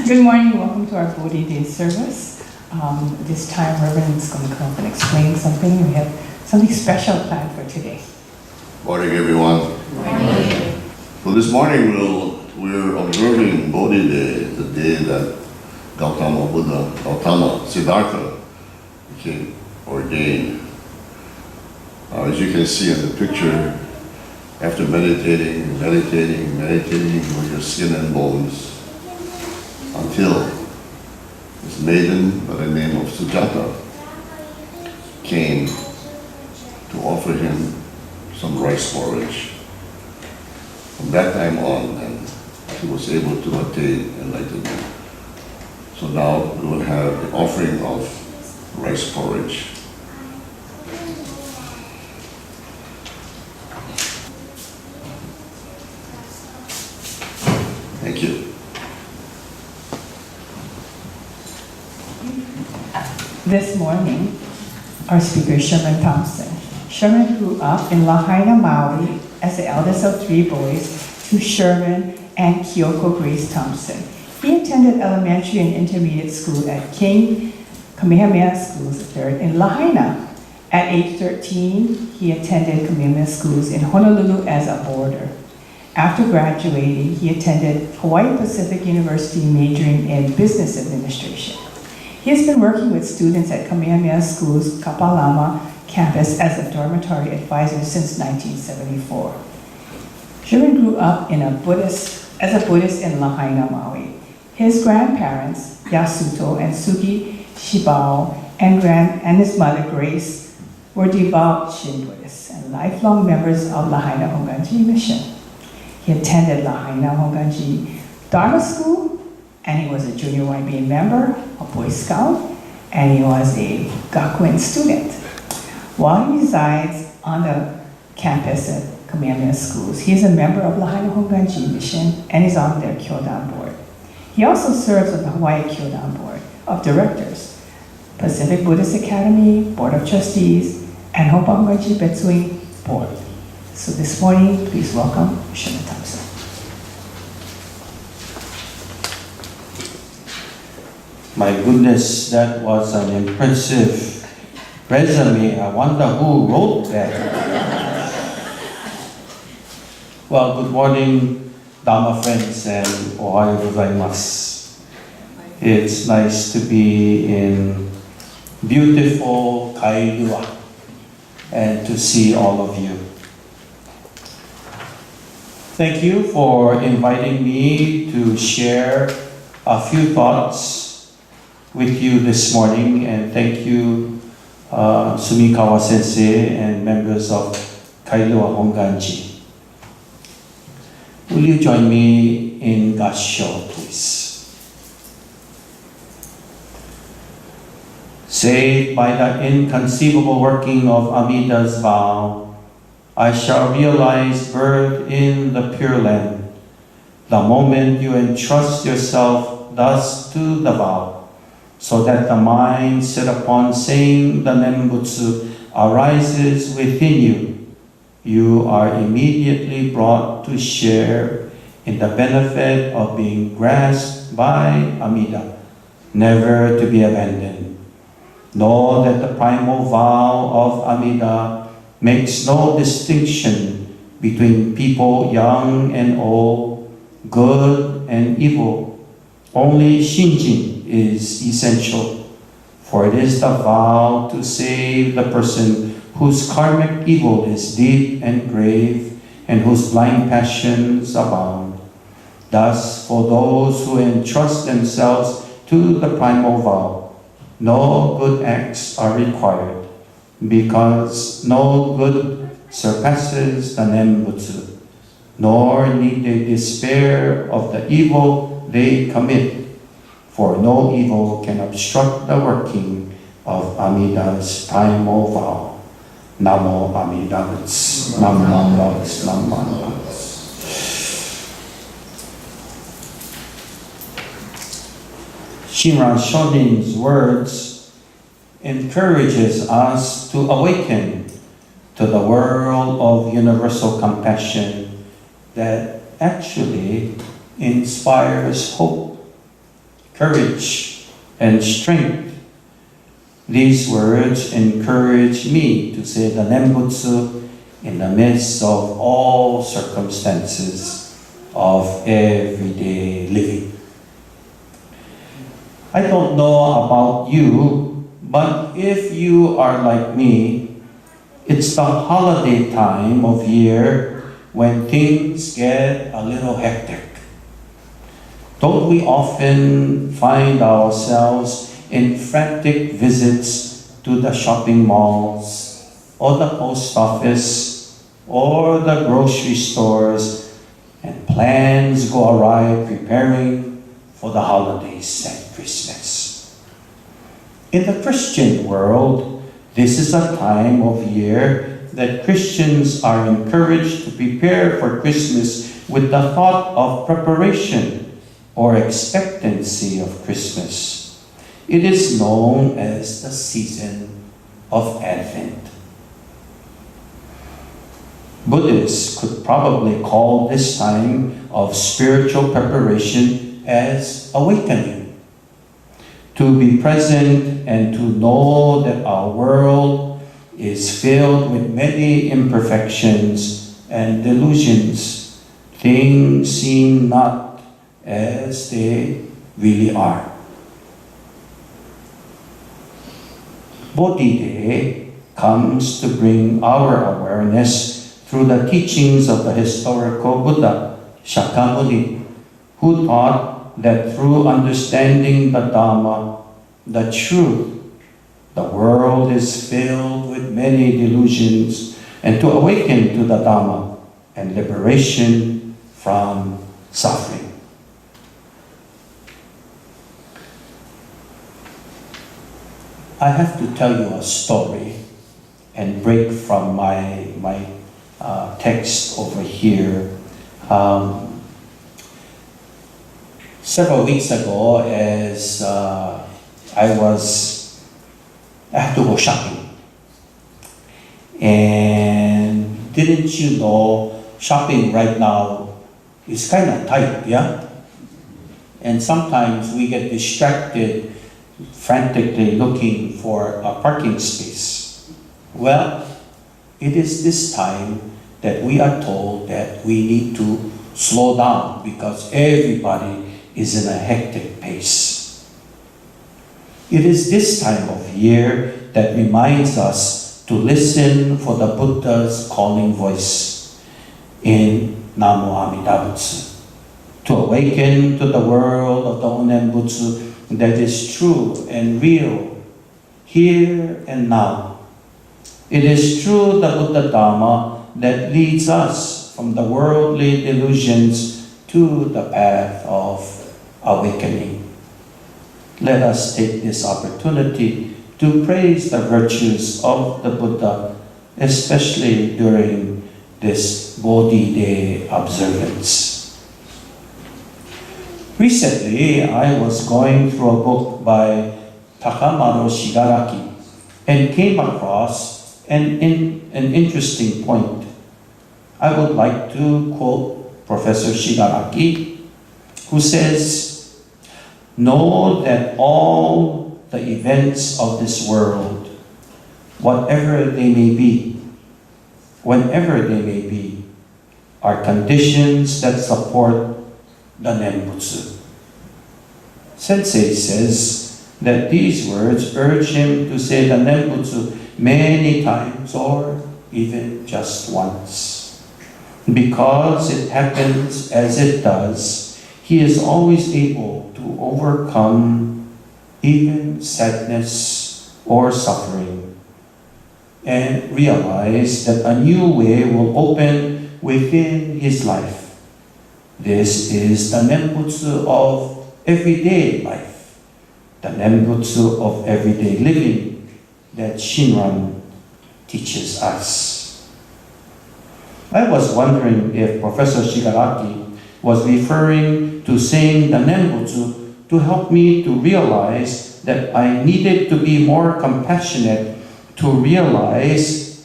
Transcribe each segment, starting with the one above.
Good morning, welcome to our Bodhi Day service. This time Reverend is going to come up and explain something. We have something special planned for today. Morning, everyone. Morning. So this morning we're observing Bodhi Day, the day that Gautama Siddhartha became ordained. As you can see in the picture, after meditating with your skin and bones, until this maiden by the name of Sujata came to offer him some rice porridge. From that time on, and he was able to attain enlightenment. So now we will have the offering of rice porridge. Thank you. This morning, our speaker is Sherman Thompson. Sherman grew up in Lahaina, Maui as the eldest of 3 boys to Sherman and Kyoko Grace Thompson. He attended elementary and intermediate school at King Kamehameha Schools III in Lahaina. At age 13, he attended Kamehameha Schools in Honolulu as a boarder. After graduating, he attended Hawaii Pacific University majoring in business administration. He has been working with students at Kamehameha School's Kapalama campus as a dormitory advisor since 1974. Sherman grew up as a Buddhist in Lahaina, Maui. His grandparents, Yasuto and Sugi Shibao, and his mother, Grace, were devout Shin Buddhists and lifelong members of Lahaina Hongwanji mission. He attended Lahaina Hongwanji Dharma School, and he was a junior YBA member, a Boy Scout, and he was a Gakuen student. While he resides on the campus at Kamehameha Schools, he is a member of Lahaina Hongwanji mission and is on their Kyodan board. He also serves on the Hawaii Kyodan board of directors, Pacific Buddhist Academy, Board of Trustees, and Hopa Hongwanji Betsui board. So this morning, please welcome Sherman Thompson. My goodness, that was an impressive resume. I wonder who wrote that. Well, good morning, Dharma friends, and ohayo gozaimasu. It's nice to be in beautiful Kailua and to see all of you. Thank you for inviting me to share a few thoughts with you this morning, and thank you, Sumikawa Sensei and members of Kailua Hongwanji. Will you join me in Gassho, please? Saved by the inconceivable working of Amida's vow, I shall realize birth in the Pure Land. The moment you entrust yourself thus to the vow, so that the mind set upon saying the Nembutsu arises within you, you are immediately brought to share in the benefit of being grasped by Amida, never to be abandoned. Know that the primal vow of Amida makes no distinction between people young and old, good and evil. Only Shinjin is essential, for it is the vow to save the person whose karmic evil is deep and grave and whose blind passions abound. Thus, for those who entrust themselves to the primal vow, no good acts are required, because no good surpasses the Nembutsu, nor need they despair of the evil they commit, for no evil can obstruct the working of Amida's primal vow. Namo Amida Butsu. Namo Butsu. Namo Butsu. Shinran Shonin's words encourages us to awaken to the world of universal compassion that actually inspires hope. courage, and strength. These words encourage me to say the Nembutsu in the midst of all circumstances of everyday living. I don't know about you, but if you are like me, it's the holiday time of year when things get a little hectic. Don't we often find ourselves in frantic visits to the shopping malls, or the post office, or the grocery stores, and plans go awry preparing for the holidays and Christmas? In the Christian world, this is a time of year that Christians are encouraged to prepare for Christmas with the thought of preparation or expectancy of Christmas. It is known as the season of Advent. Buddhists could probably call this time of spiritual preparation as awakening. To be present and to know that our world is filled with many imperfections and delusions. Things seem not as they really are. Bodhi Day comes to bring our awareness through the teachings of the historical Buddha, Shakyamuni, who taught that through understanding the Dhamma, the truth, the world is filled with many delusions, and to awaken to the Dhamma and liberation from suffering. I have to tell you a story and break from my text over here. Several weeks ago, as I had to go shopping. And didn't you know, shopping right now is kind of tight, yeah? And sometimes we get distracted frantically looking for a parking space. Well, it is this time that we are told that we need to slow down because everybody is in a hectic pace. It is this time of year that reminds us to listen for the Buddha's calling voice in Namo Amida Butsu, to awaken to the world of the Onen Butsu that is true and real, here and now. It is through the Buddha Dhamma that leads us from the worldly delusions to the path of awakening. Let us take this opportunity to praise the virtues of the Buddha, especially during this Bodhi Day observance. Recently, I was going through a book by Takamaro Shigaraki and came across an interesting point. I would like to quote Professor Shigaraki, who says, "Know that all the events of this world, whatever they may be, whenever they may be, are conditions that support the Nembutsu." Sensei says that these words urge him to say the Nembutsu many times or even just once. Because it happens as it does, he is always able to overcome even sadness or suffering and realize that a new way will open within his life. This is the Nembutsu of everyday life, the Nembutsu of everyday living that Shinran teaches us. I was wondering if Professor Shigaraki was referring to saying the Nembutsu to help me to realize that I needed to be more compassionate, to realize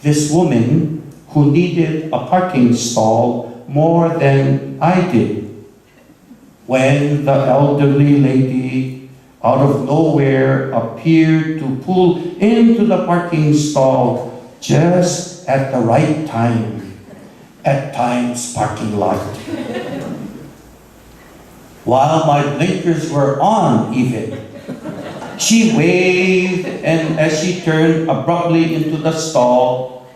this woman who needed a parking stall more than I did. when the elderly lady out of nowhere appeared to pull into the parking stall just at the right time, at Times parking lot. While my blinkers were on even, she waved, and as she turned abruptly into the stall,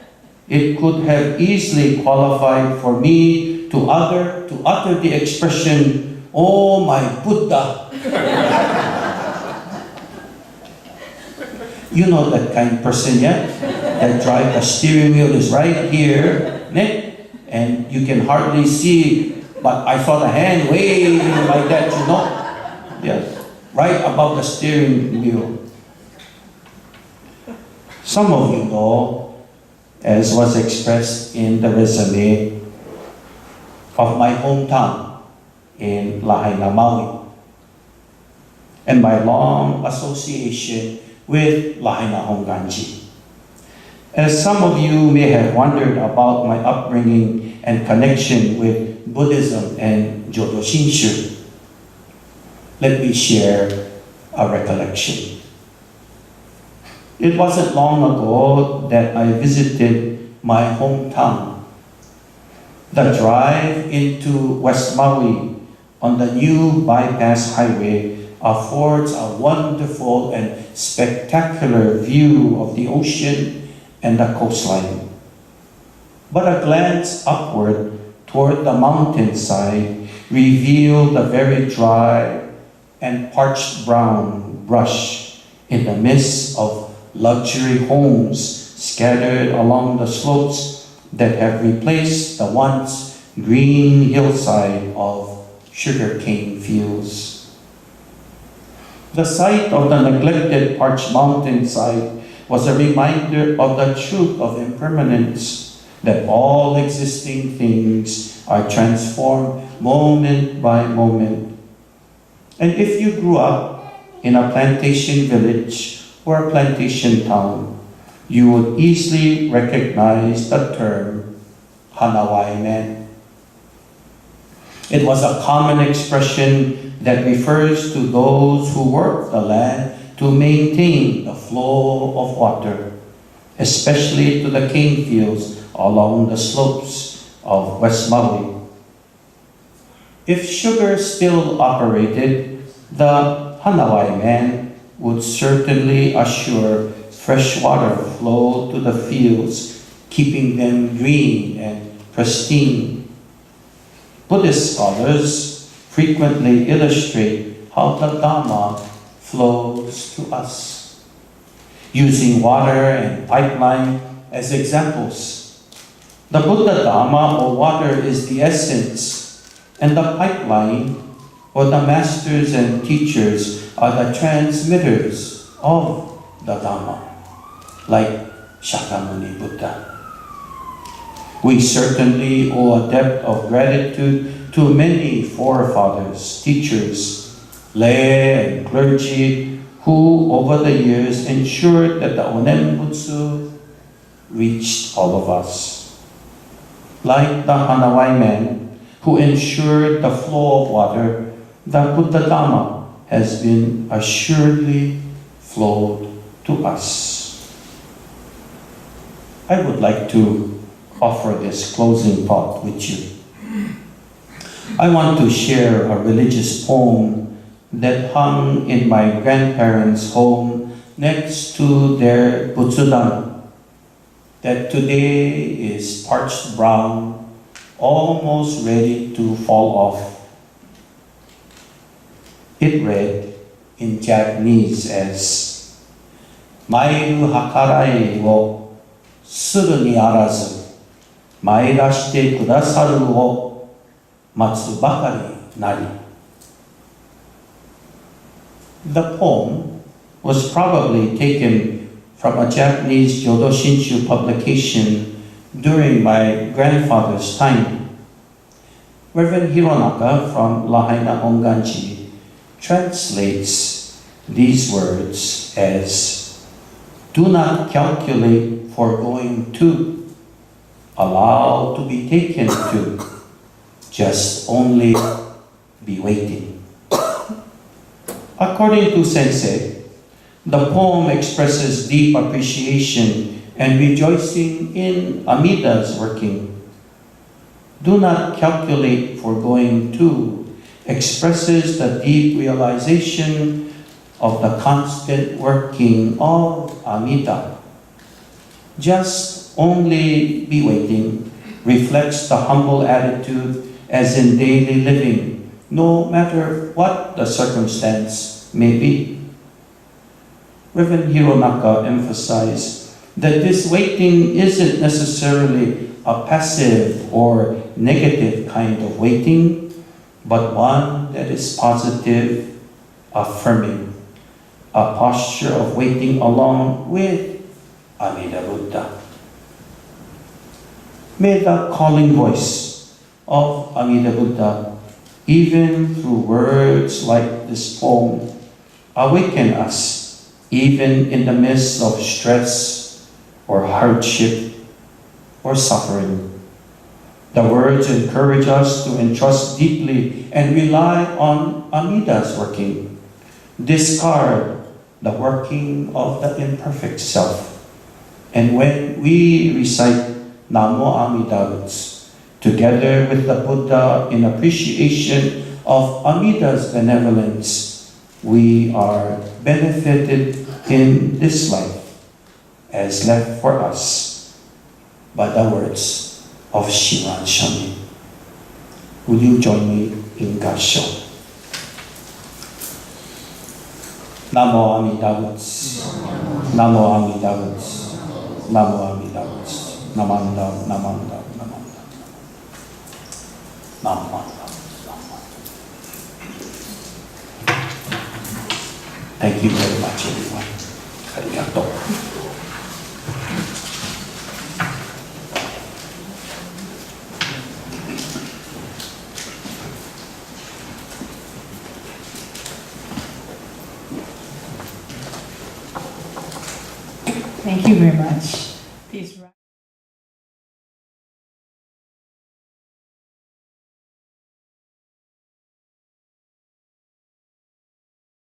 it could have easily qualified for me to utter the expression, "Oh my Buddha." You know that kind of person, yeah? That drive, the steering wheel is right here, and you can hardly see, but I saw the hand waving like that, you know? Yes, right above the steering wheel. Some of you know, as was expressed in the resume of my hometown in Lahaina, Maui, and my long association with Kailua Hongwanji. As some of you may have wondered about my upbringing and connection with Buddhism and Jodo Shinshu, let me share a recollection. It wasn't long ago that I visited my hometown. The drive into West Maui on the new bypass highway affords a wonderful and spectacular view of the ocean and the coastline. But a glance upward toward the mountainside revealed the very dry and parched brown brush in the midst of luxury homes scattered along the slopes that have replaced the once green hillside of sugarcane fields. The sight of the neglected parched mountainside was a reminder of the truth of impermanence, that all existing things are transformed moment by moment. And if you grew up in a plantation village or a plantation town, you would easily recognize the term Hanawai man. It was a common expression that refers to those who work the land to maintain the flow of water, especially to the cane fields along the slopes of West Maui. If sugar still operated, the Hanawai man would certainly assure fresh water flow to the fields, keeping them green and pristine. Buddhist scholars frequently illustrate how the Dhamma flows to us, using water and pipeline as examples. The Buddha Dhamma, or water, is the essence, and the pipeline, or the masters and teachers, are the transmitters of the Dhamma, like Shakyamuni Buddha. We certainly owe a debt of gratitude to many forefathers, teachers, lay and clergy, who over the years ensured that the Onen Butsu reached all of us. Like the Hanawai man, who ensured the flow of water, the Buddha Dhamma has been assuredly flowed to us. I would like to offer this closing thought with you. I want to share a religious poem that hung in my grandparents' home next to their butsudan, that today is parched brown, almost ready to fall off. It read in Japanese as, Mairu hakarai wo suru ni arazu, mairashite kudasaru wo matsu bakari nari. The poem was probably taken from a Japanese Jodo Shinshu publication during my grandfather's time. Reverend Hironaka from Lahaina Hongwanji translates these words as, do not calculate for going to, allow to be taken to, just only be waiting. According to Sensei, the poem expresses deep appreciation and rejoicing in Amida's working. Do not calculate for going to expresses the deep realization of the constant working of Amida. Just only be waiting reflects the humble attitude as in daily living, no matter what the circumstance may be. Reverend Hironaka emphasized that this waiting isn't necessarily a passive or negative kind of waiting, but one that is positive, affirming, a posture of waiting along with Amida Buddha. May the calling voice of Amida Buddha, even through words like this poem, awaken us even in the midst of stress or hardship or suffering. The words encourage us to entrust deeply and rely on Amida's working. Discard the working of the imperfect self. And when we recite Namo Amida Butsu, together with the Buddha in appreciation of Amida's benevolence, we are benefited in this life as left for us by the words of Shiran Shami. Will you join me in Gassho? Namo Amida Butsu, Namo Amida Butsu, Namo Amida Butsu, Namanda, Namanda, Namanda, Namanda, Namanda. Thank you very much, everyone. Arigato. Thank you very much. Please.